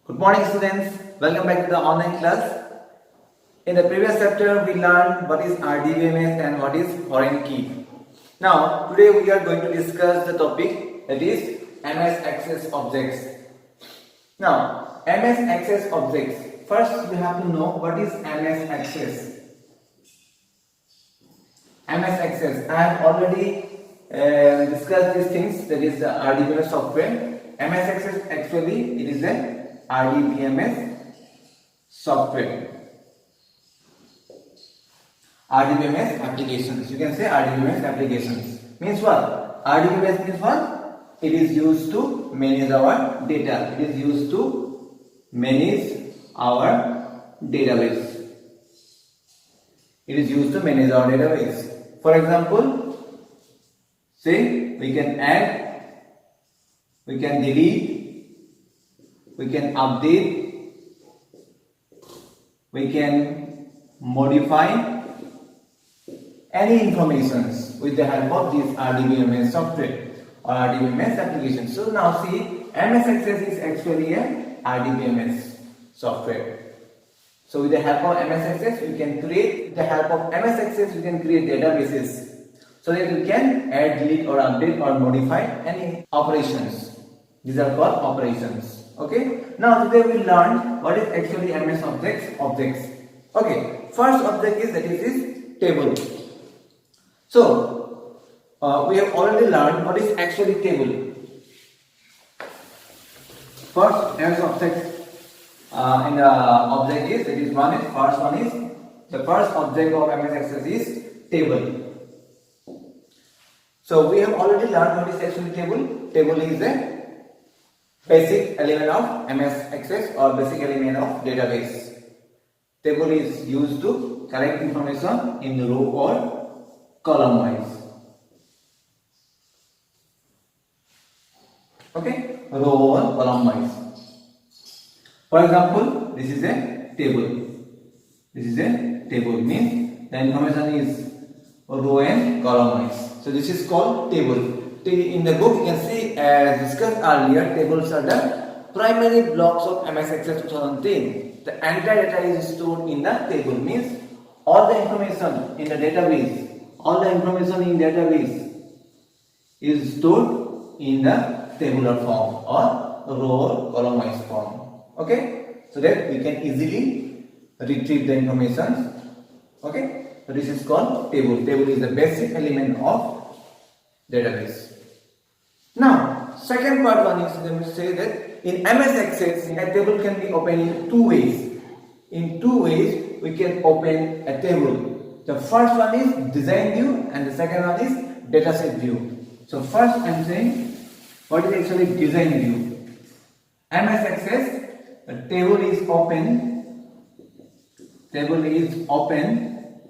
Good morning students, welcome back to the online class. In the previous chapter we learned what is RDBMS and what is foreign key. Now today we are going to discuss the topic that is MS Access Objects. Now MS Access Objects, first you have to know what is MS Access. MS Access, I have already discussed these things, that is the RDBMS software. MS Access actually it is a RDBMS software. RDBMS applications. You can say RDBMS applications. Means what? RDBMS means what? It is used to manage our data. It is used to manage our database. It is used to manage our database. For example, say we can add, we can delete, we can update, we can modify any informations with the help of this RDBMS software or RDBMS application. So now see, MS Access is actually a RDBMS software. So with the help of MS Access, we can create, with the help of MS Access, we can create databases so that we can add, delete or update or modify any operations. These are called operations. Okay. Now today we learn what is actually MS objects. Okay. First object is that is table. So we have already learned what is actually table. First MS object in the object is, that is first one is the first object of MS Access is table. So we have already learned what is actually table. Table is a basic element of MS Access or basic element of database. Table is used to collect information in row or column wise. Okay, row or column wise. For example, this is a table. This is a table, means the information is row and column wise. So this is called table. In the book you can see, as discussed earlier, tables are the primary blocks of MS Access 2010. The entire data is stored in the table, means all the information in the database, is stored in the tabular form or row or column wise form. Okay, so that we can easily retrieve the information. Okay, so this is called table. Table is the basic element of database. Now, second part one is, let me say that in MS Access, a table can be opened in two ways. In two ways, we can open a table. The first one is design view and the second one is dataset view. So first I am saying, what is actually design view? MS Access, a table is open. Table is open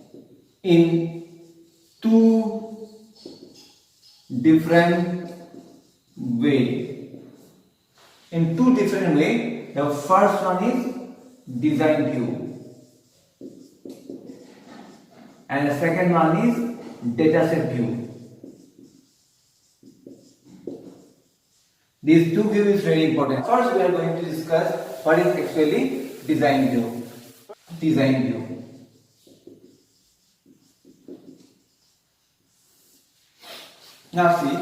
in two different way. In two different way. The first one is design view and the second one is dataset view. These two views is very important. First we are going to discuss what is actually design view. Design view. Now see,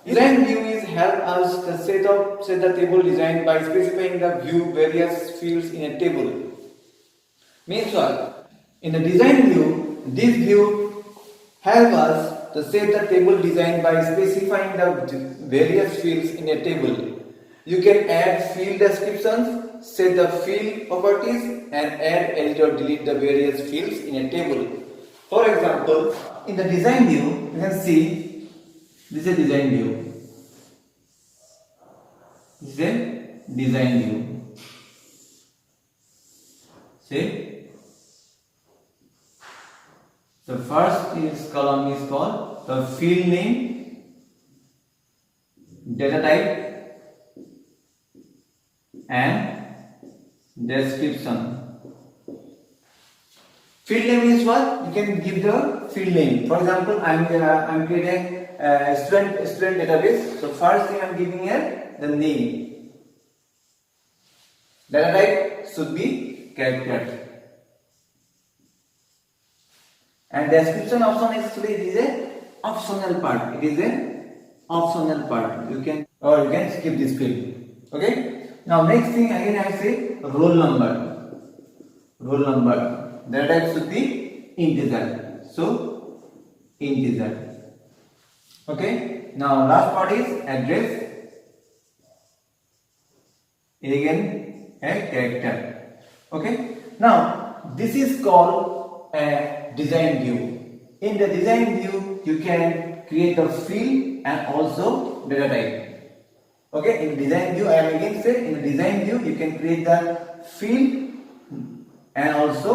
design view is help us to set the table design by specifying the view various fields in a table. Means what? In the design view, this view help us to set the table design by specifying the various fields in a table. You can add field descriptions, set the field properties, and add, edit or delete the various fields in a table. For example, in the design view, you can see this is a design view. This is a design view. See, the first column is called the field name, data type, and description. Field name is what? You can give the field name. For example, I am creating student database. So first thing I am giving here the name. Data type should be character. And description option actually it is a optional part. It is a optional part. You can skip this field. Okay. Now next thing again I say roll number. Roll number. Data type should be integer. So integer. Okay. Now last part is address. Again a character. Okay. Now this is called a design view. In the design view you can create the field and also data type. Okay. In design view I am again say in the design view you can create the field and also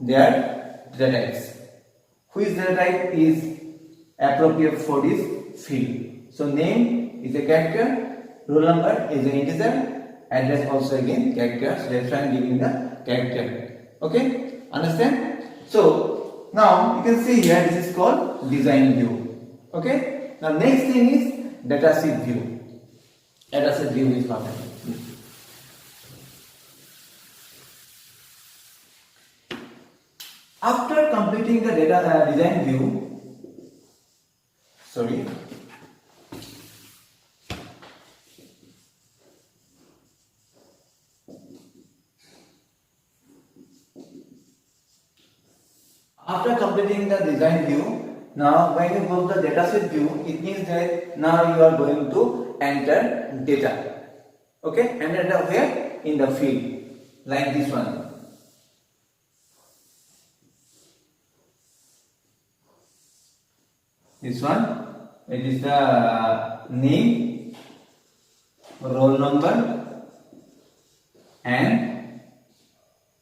their data types. Which data type is appropriate for this field? So name is a character, roll number is an integer, address also again character. So that's why I am giving the character. Okay, understand? So now you can see here this is called design view. Okay. Now next thing is dataset view. Dataset view is what happening. After completing the data design view, after completing the design view, now when you go to the dataset view, it means that now you are going to enter data. Okay, enter data where? In the field, like this one. This one, it is the name, roll number, and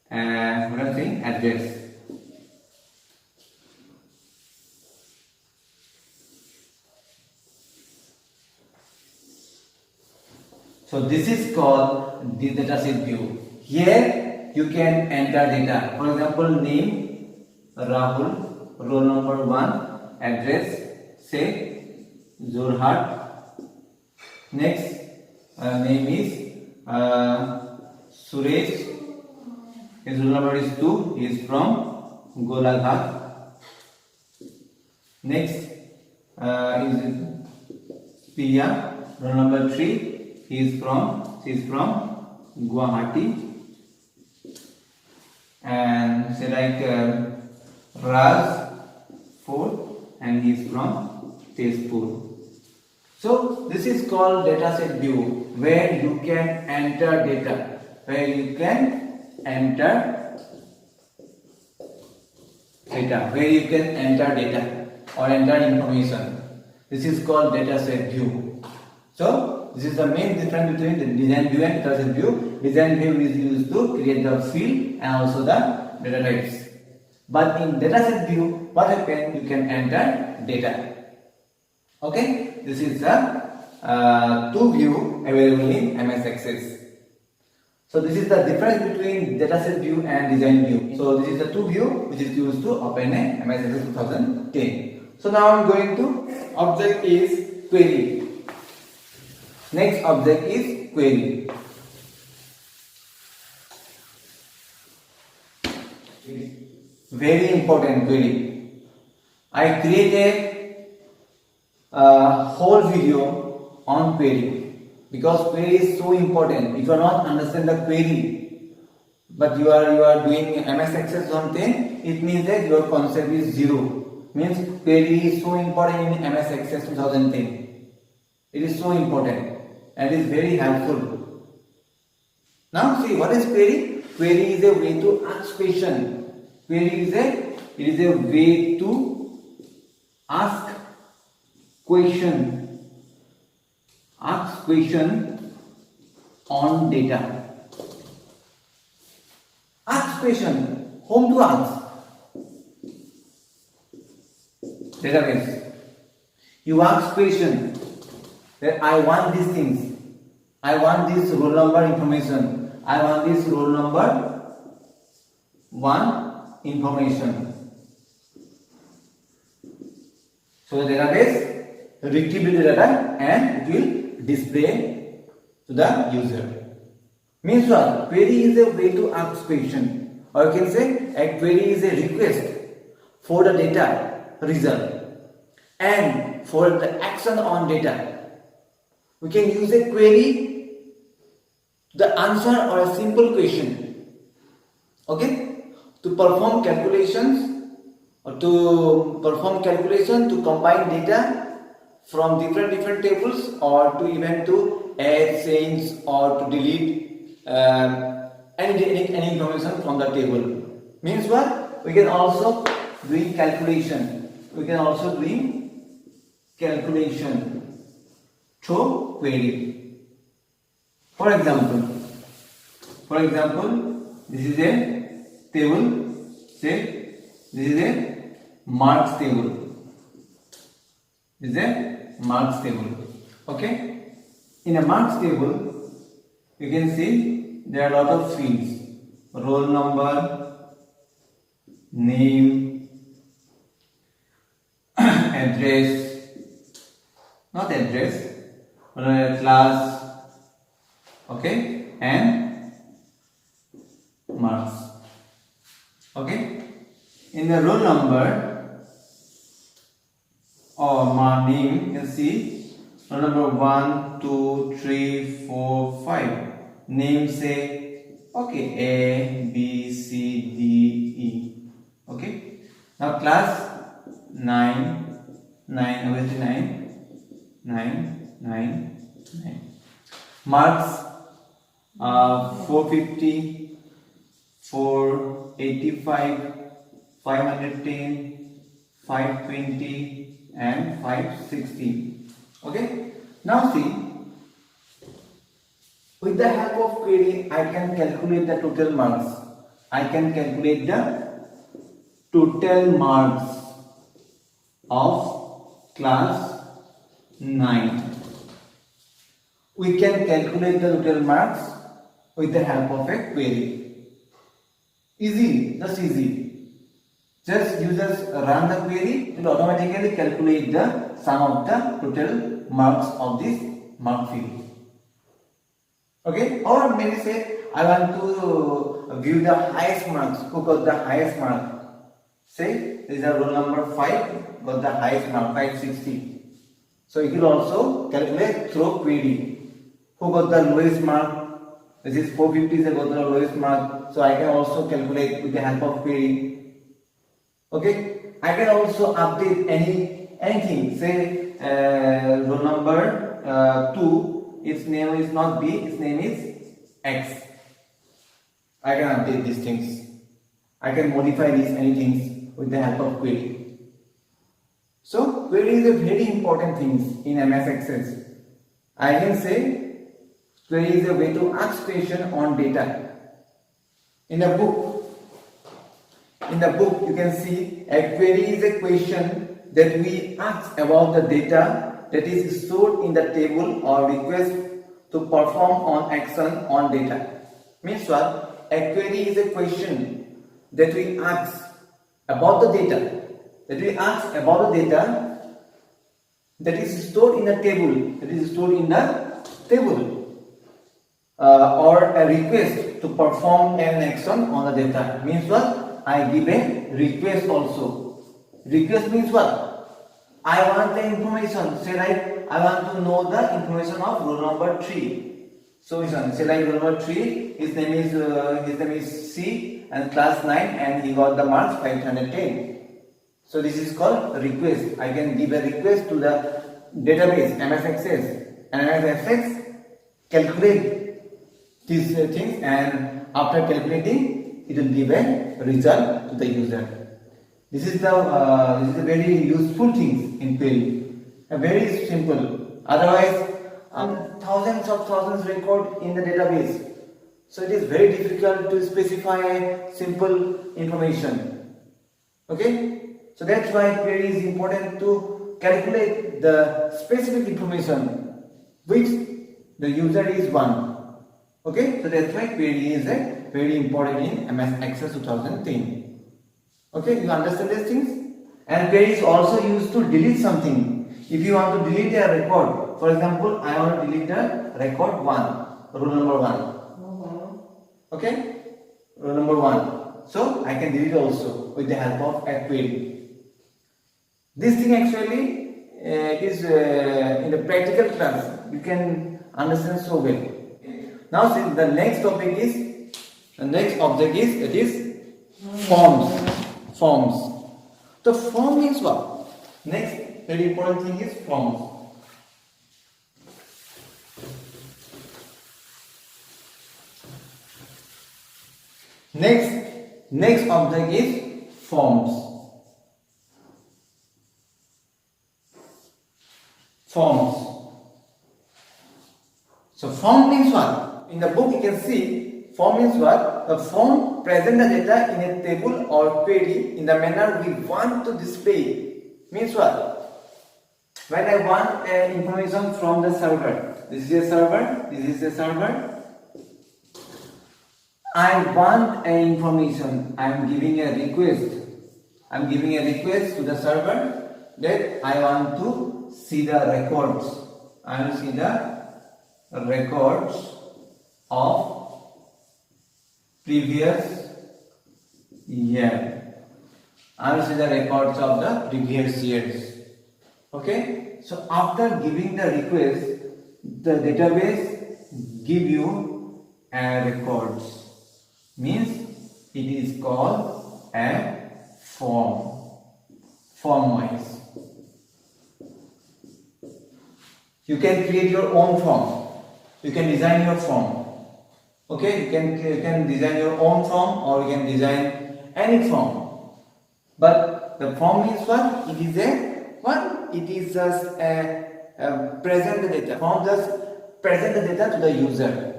what I'm saying, address. So this is called the dataset view. Here you can enter data. For example, name Rahul, roll number 1, address say Jorhat. Next name is Suresh. His roll number is 2. He is from Golaghat. Next is Priya, roll number 3. She is from Guwahati. And say like Raj 4 and he is from Tezpur. So this is called dataset view where you can enter data, or enter information. This is called dataset view. So this is the main difference between the design view and dataset view. Design view is used to create the field and also the data types. But in dataset view, what happens? You can enter data. Okay, this is the two view available in MS Access. So this is the difference between dataset view and design view. So this is the two view which is used to open a MS Access 2010. So now I'm going to object is query. Next object is query. Very important query. I created a whole video on query because query is so important. If you are not understand the query, but you are doing MS Access 2010, it means that your concept is zero. Means query is so important in MS Access 2010. It is so important and is very helpful. Now see, what is query? Query is a way to ask question. Query is a way to ask question. Ask question on data. Ask question. Whom to ask? Database. You ask question that I want these things. I want this roll number information. I want this roll number 1 information. So the database retrieve the data and it will display to the user. Means what? Query is a way to ask question, or you can say a query is a request for the data result and for the action on data. We can use a query, the answer or a simple question, okay, to perform calculations or to combine data from different tables, or to even to add, change, or to delete any information from the table. Means what? We can also doing calculation. We can also doing calculation through query. For example, this is a table. Say this is a marks table. This is a marks table. Okay. In a marks table, you can see there are a lot of fields: roll number, name, address, not address, but class, okay, and marks. Okay. In the roll number or name, you can see roll number 1, 2, 3, 4, 5. Name say okay A, B, C, D, E. Okay. Now class 9, obviously 9. Marks 450, 485, 510, 520 and 560. Okay. Now see, with the help of query I can calculate the total marks. I can calculate the total marks of class 9. We can calculate the total marks with the help of a query. Easy, just easy. Just you just run the query, it will automatically calculate the sum of the total marks of this mark field. Okay, or maybe say I want to view the highest marks. Who got the highest mark? Say this is a roll number 5, got the highest mark 560. So you can also calculate through query. Who got the lowest mark? This is 450, they got the lowest mark. So I can also calculate with the help of query. Okay, I can also update anything. Say roll number 2. Its name is not B, its name is X. I can update these things. I can modify these anything with the help of query. So query is a very important thing in MS Access. I can say query is a way to ask question on data. In the book you can see a query is a question that we ask about the data that is stored in the table or request to perform on action on data. Means what? A query is a question that we ask about the data. That is stored in the table. Or a request to perform an action on the data. Means what? I give a request also. Request means what? I want the information. Say like I want to know the information of roll number 3. So say like roll number 3. His name is C and class 9 and he got the marks 510. So this is called request. I can give a request to the database MS Access, and MS Access calculate these things, and after calculating it will give a result to the user. This is a very useful thing in query. Very simple. Otherwise, thousands record in the database. So it is very difficult to specify simple information. Okay? So that's why query is important to calculate the specific information which the user is want. Okay? So that's why query is very important in MS Access 2010. Okay, you understand these things? And query is also used to delete something. If you want to delete a record, for example, I want to delete the record 1, roll number 1. Okay, row number 1. So I can delete also with the help of a query. This thing actually is in the practical class you can understand so well. Now see, the next topic is, the next object is, it is forms. Forms. The form means what? Next very important thing is forms. Next object is forms. Forms. So form means what? In the book you can see form means what? The form present the data in a table or query in the manner we want to display. Means what? When I want information from the server, this is a server, this is a server. I want information. I am giving a request. I am giving a request to the server that I want to see the records. I will see the records of previous year. I will see the records of the previous years. Okay. So after giving the request, the database give you a records. Means it is called a form. Form wise. You can create your own form. You can design your form. Okay, you can design your own form or you can design any form. But the form is what? It is a what? It is just a present data. Form just present the data to the user.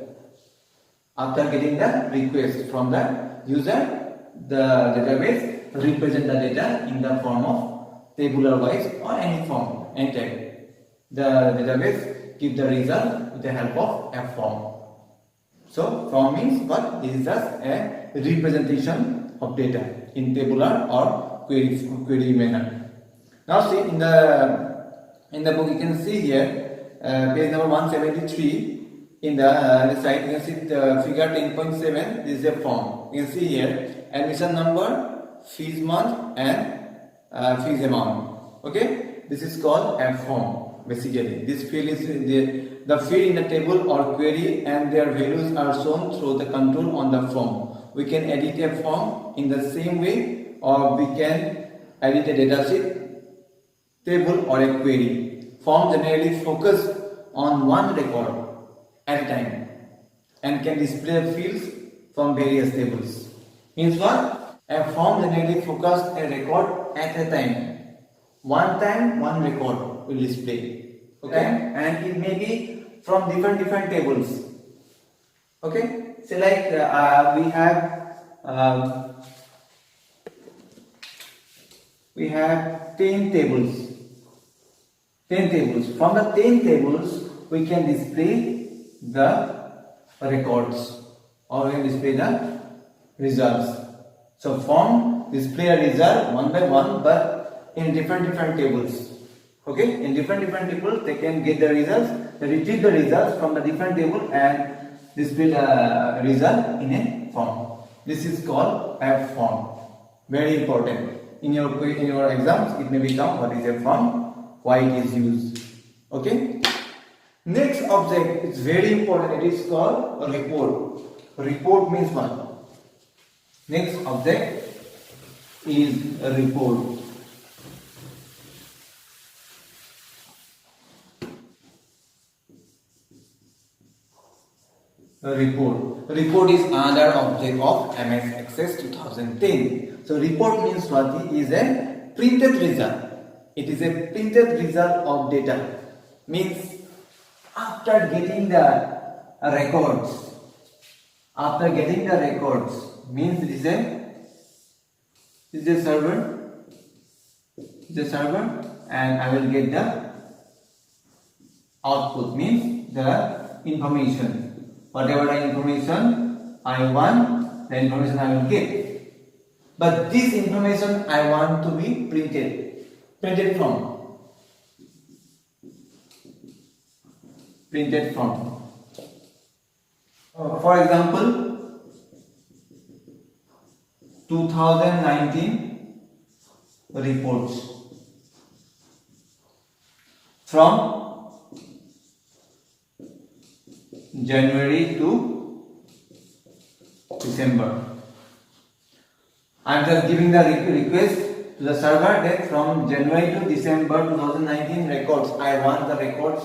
After getting the request from the user, the database represent the data in the form of tabular wise or any form, any type. The database give the result with the help of a form. So form means what? It is just a representation of data in tabular or query manner. Now see in the book you can see here page number 173. In the side you can see the figure 10.7. This is a form. You can see here admission number, fees month and fees amount. Okay, this is called a form. Basically this field is the field in the table or query and their values are shown through the control on the form. We can edit a form in the same way or we can edit a datasheet, table or a query. Form generally focus on one record at a time and can display fields from various tables. Means what? A form generally focuses a record at a time. One time, one record will display. Okay? And it may be from different tables. Okay? So like we have 10 tables. 10 tables. From the 10 tables, we can display the records or we can display the results. So form display a result one by one but in different tables. Okay, in different tables they can get the results, they retrieve the results from the different table and display the result in a form. This is called a form. Very important. In your exams it may become what is a form, why it is used. Okay. Next object is very important. It is called a report. Report means what? Next object is a report. A report. A report is another object of MS Access 2010. So report means what? It is a printed result. It is a printed result of data. Means after getting the records, means it is a server, and I will get the output, means the information. Whatever the information I want, the information I will get. But this information I want to be printed from. For example, 2019 reports from January to December. I am just giving the request to the server that from January to December 2019 records, I want the records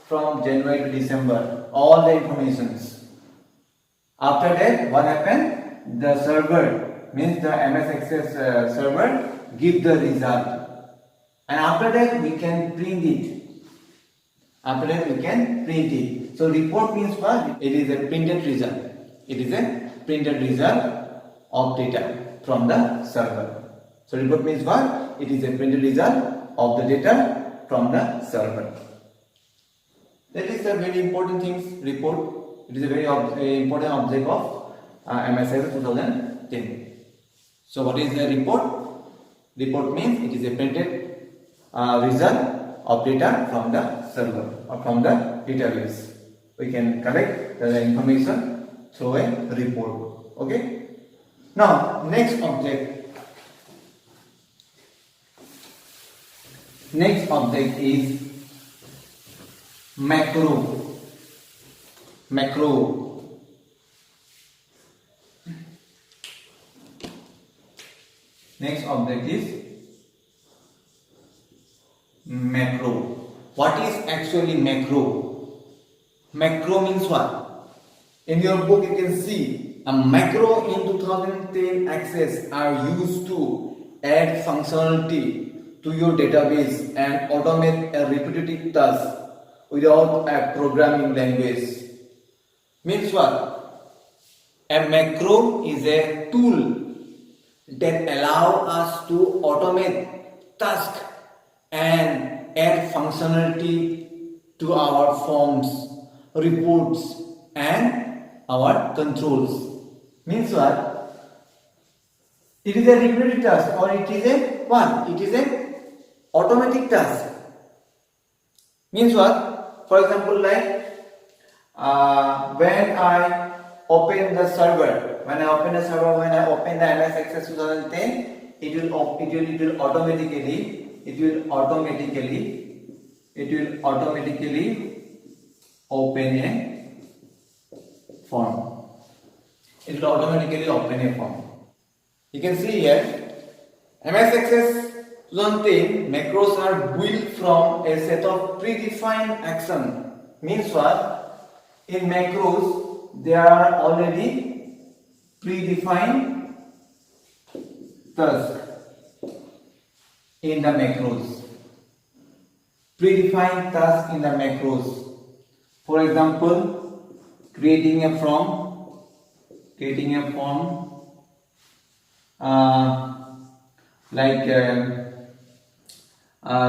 from January to December, all the informations. After that, what happened? The server, means the MS Access server, give the result. And after that, we can print it. After that, we can print it. So report means what? It is a printed result. It is a printed result of data from the server. So report means what? It is a printed result of the data from the server. That is a very important thing. Report. It is a very important object of MS Access 2010. So what is the report? Report means it is a printed result of data from the server or from the database. We can collect the information through a report. Okay. Now next object. Next object is macro. Macro. Next object is macro. What is actually macro? Macro means what? In your book you can see a macro in 2010 Access are used to add functionality to your database and automate a repetitive task without a programming language. Means what? A macro is a tool that allows us to automate tasks and add functionality to our forms, reports and our controls. Means what? It is a repetitive task or it is a what? It is a automatic task. Means what? For example, like when I open the server, when I open the MS Access 2010, it will automatically open a form. It will automatically open a form. You can see here, MS Access 2010 macros are built from a set of predefined action. Means what? In macros, there are already predefined tasks in the macros. Predefined tasks in the macros. For example, creating a form, like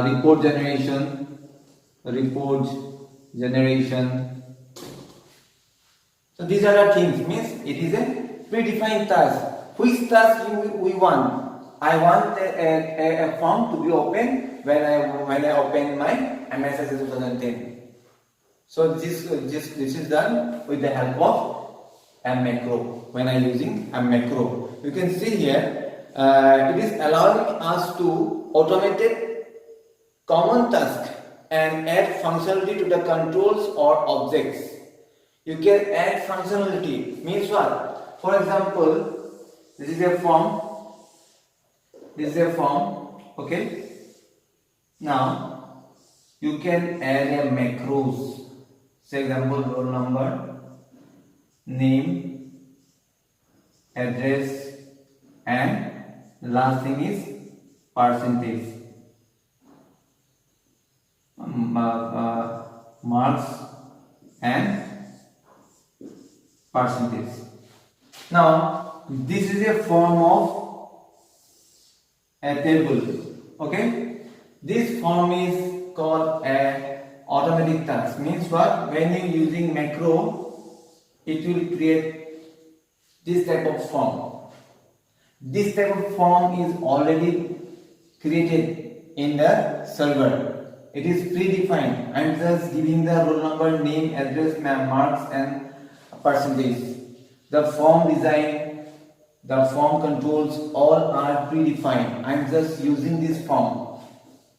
report generation. So these are the things. Means it is a predefined task. Which task we want? I want a form to be open when I open my MS Access 2010. So this is done with the help of a macro. When I am using a macro, you can see here it is allowing us to automate common tasks and add functionality to the controls or objects. You can add functionality. Means what? For example, this is a form. Okay. Now you can add a macros. For example, roll number, name, address, and the last thing is percentage. Marks and percentage. Now this is a form of a table. Okay, this form is called a automatic task. Means what? When you using macro, it will create this type of form. This type of form is already created in the server. It is predefined. I am just giving the roll number, name, address, marks and percentage. The form design The form controls all are predefined. I'm just using this form.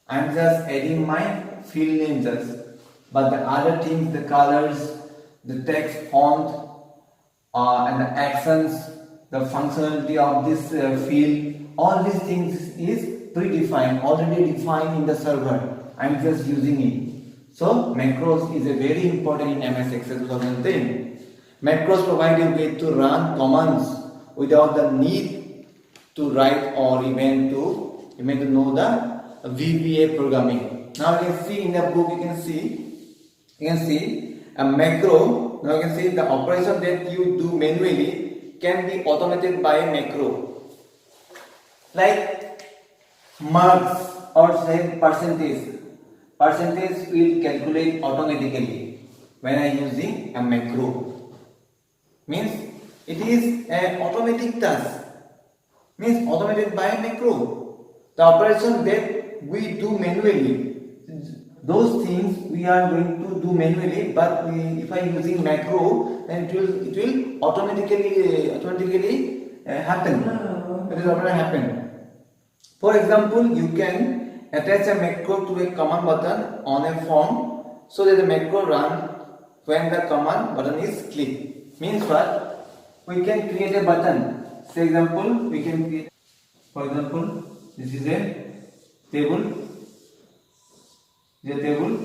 I'm just adding my field name just. But the other things, the colors, the text font, and the actions, the functionality of this field, all these things is predefined, already defined in the server. I'm just using it. So macros is a very important in MS Excel 2010. Macros provide a way to run commands without the need to write or even to know the VBA programming. Now you can see in the book, you can see a macro. Now you can see the operation that you do manually can be automated by a macro, like marks or say percentage. Percentage will calculate automatically when I am using a macro. Means it is an automatic task. Means automated by a macro. The operation that we do manually, those things we are going to do manually, but if I am using macro, then it will automatically happen. It will automatically happen. For example, you can attach a macro to a command button on a form so that the macro run when the command button is clicked. Means what? We can create a button. For example, we can create. For example, this is a table. This is a table.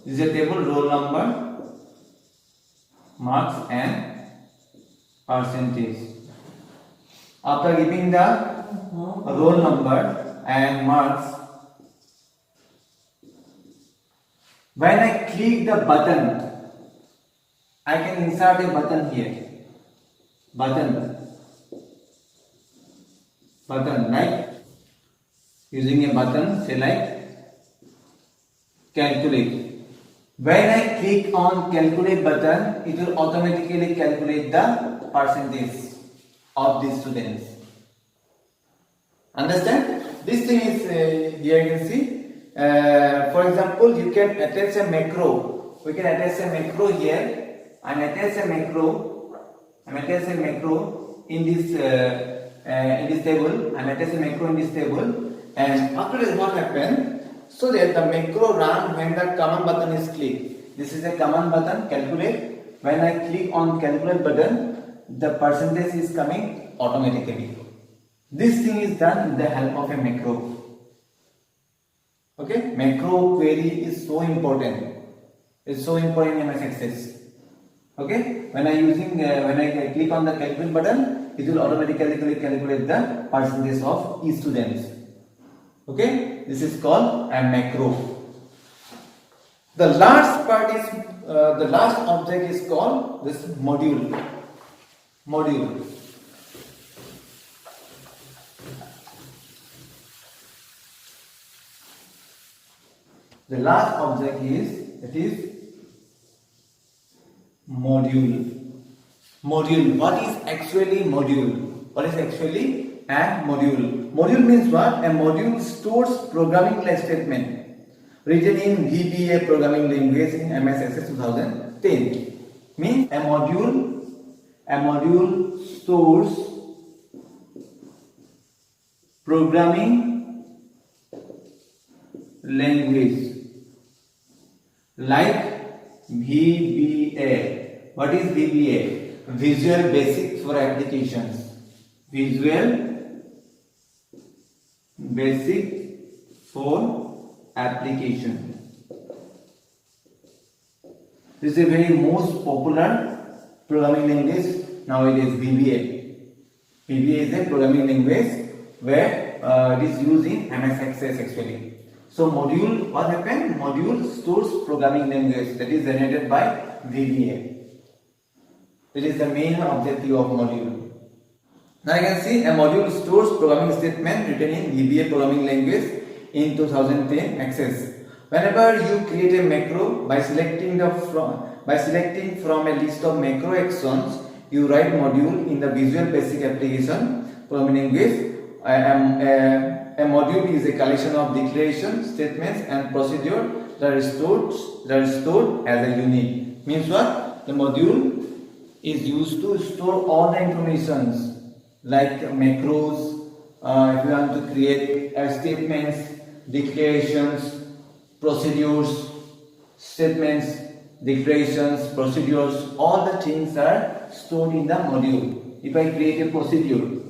This is a table, roll number, marks and percentage. After giving the roll number and marks, when I click the button, I can insert a button here. Button like using a button, say like calculate. When I click on calculate button, it will automatically calculate the percentage of the students. Understand? This thing is here you can see. For example, you can attach a macro. We can attach a macro here. I'm attach a macro in this table. I'm attach a macro in this table. And after this, what happened? So that the macro run when the command button is clicked. This is a command button, calculate. When I click on calculate button, the percentage is coming automatically. This thing is done with the help of a macro. Okay, macro query is so important. It's so important in MS Access. Okay, when I click on the calculate button, it will automatically calculate the percentage of each students. Okay, this is called a macro. The last part is the last object is called this module. The last object is module. Module. What is actually module? What is actually a module? Module means what? A module stores programming statement written in VBA programming language in MS Access 2010. Means a module stores programming language like VBA. What is VBA? Visual Basic for Applications. Visual Basic for Application. This is a very most popular programming language nowadays. VBA. VBA is a programming language where it is used in MS Access actually. So module, what happened? Module stores programming language that is generated by VBA. It is the main objective of module. Now you can see a module stores programming statement written in VBA programming language in 2010 Access. Whenever you create a macro by selecting from a list of macro actions, you write module in the Visual Basic Application programming language. A module is a collection of declarations, statements and procedure that are stored as a unit. Means what? The module is used to store all the informations like macros. If you want to create statements, declarations, procedures, statements, declarations, procedures, all the things are stored in the module. If I create a procedure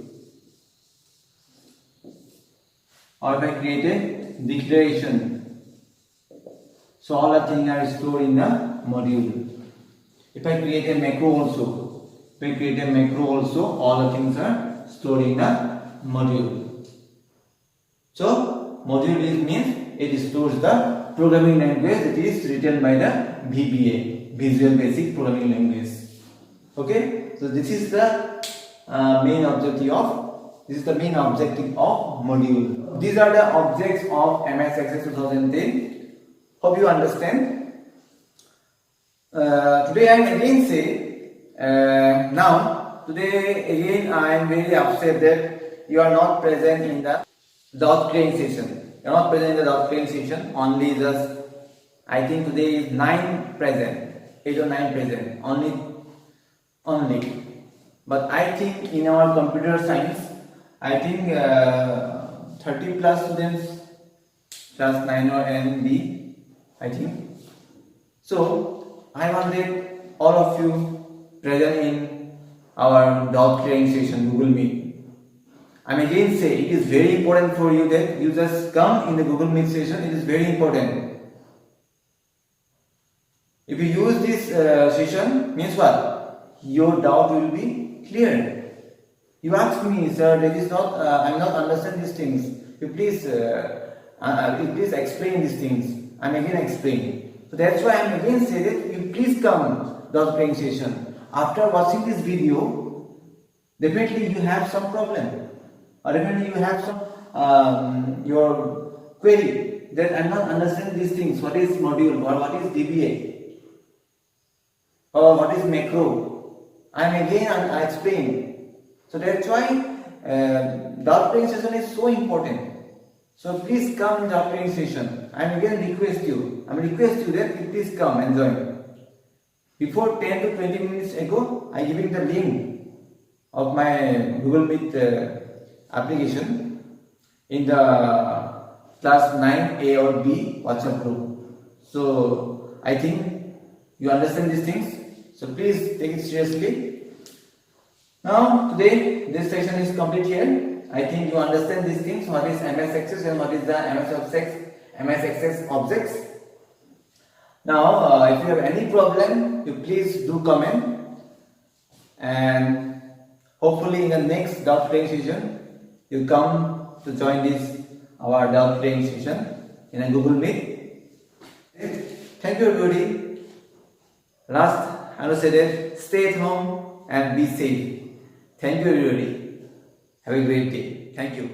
or if I create a declaration, so all the things are stored in the module. If I create a macro also, all the things are stored in the module. So module means it stores the programming language that is written by the VBA, Visual Basic Programming Language. Okay, so this is the main objective of module. These are the objects of MS Access 2010. Hope you understand. Today I am again today I am very upset that you are not present in the dot clearing session. You are not present in the dot clearing session. Only just, I think today is 9 present, 8 or 9 present. Only. But I think in our computer science, I think 30 plus students, class 9 or NB, I think. So I wanted all of you present in our doubt clearing session, Google Meet. I am again say it is very important for you that you just come in the Google Meet session. It is very important. If you use this session, means what? Your doubt will be clear. You ask me, sir, that is not. I am not understand these things. You please explain these things. I am again explaining. So that's why I am again say that you please come doubt clearing session. After watching this video, definitely you have some problem, or definitely you have some your query that I am not understanding these things. What is module, or what is DBA, or what is macro? I am again explain. So that's why doubt clearing session is so important. So please come in doubt clearing session. I am again request you that you please come and join. Before 10 to 20 minutes ago, I giving the link of my Google Meet application in the class 9A or B WhatsApp group. So I think you understand these things. So please take it seriously. Now today this session is complete here. I think you understand these things. What is MS Access and what is the MS Access objects. Now if you have any problem, you please do comment, and hopefully in the next doubt clearing session you come to join this our doubt clearing session in a Google Meet. Thank you everybody. Last I will say that stay at home and be safe. Thank you everybody. Have a great day. Thank you.